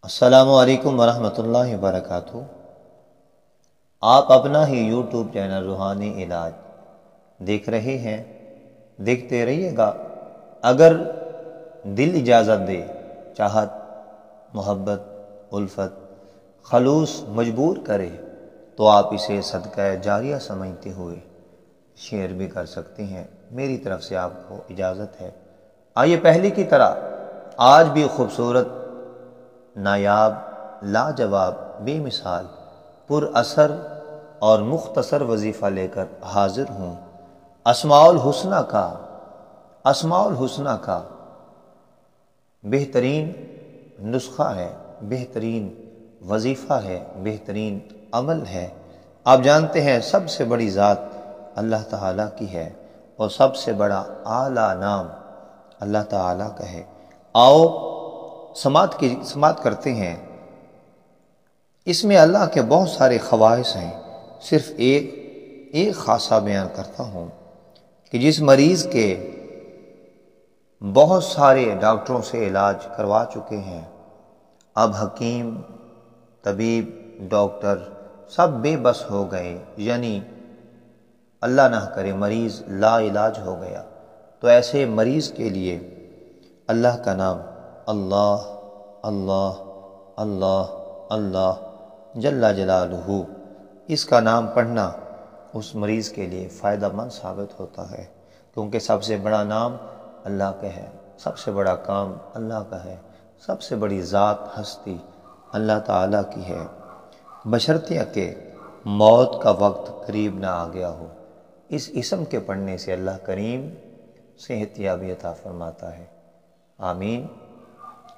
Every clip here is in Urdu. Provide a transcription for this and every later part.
السلام علیکم ورحمۃ اللہ وبرکاتہ۔ آپ اپنا ہی یوٹیوب چینل روحانی علاج دیکھ رہے ہیں، دیکھتے رہیے گا۔ اگر دل اجازت دے، چاہت، محبت، الفت، خلوص مجبور کرے تو آپ اسے صدقہ جاریہ سمجھتے ہوئے شیئر بھی کر سکتے ہیں۔ میری طرف سے آپ کو اجازت ہے۔ آئیے پہلے کی طرح آج بھی خوبصورت، نایاب، لاجواب، بے مثال، پر اثر اور مختصر وظیفہ لے کر حاضر ہوں۔ اسماء الحسنہ کا بہترین نسخہ ہے، بہترین وظیفہ ہے، بہترین عمل ہے۔ آپ جانتے ہیں سب سے بڑی ذات اللہ تعالیٰ کی ہے اور سب سے بڑا اعلیٰ نام اللہ تعالیٰ کا ہے۔ آؤ سماعت کرتے ہیں۔ اس میں اللہ کے بہت سارے خواص ہیں، صرف ایک خاصہ بیان کرتا ہوں کہ جس مریض کے بہت سارے ڈاکٹروں سے علاج کروا چکے ہیں، اب حکیم، طبیب، ڈاکٹر سب بے بس ہو گئے، یعنی اللہ نہ کرے مریض لا علاج ہو گیا، تو ایسے مریض کے لیے اللہ کا نام اللہ اللہ اللہ اللہ جل جلالہ، اس کا نام پڑھنا اس مریض کے لیے فائدہ مند ثابت ہوتا ہے، کیونکہ سب سے بڑا نام اللہ کا ہے، سب سے بڑا کام اللہ کا ہے، سب سے بڑی ذات ہستی اللہ تعالیٰ کی ہے، بشرطیہ کہ موت کا وقت قریب نہ آ گیا ہو۔ اس اسم کے پڑھنے سے اللہ کریم صحت یابی عطا فرماتا ہے۔ آمین۔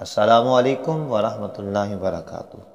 السلام علیکم ورحمۃ اللہ وبرکاتہ۔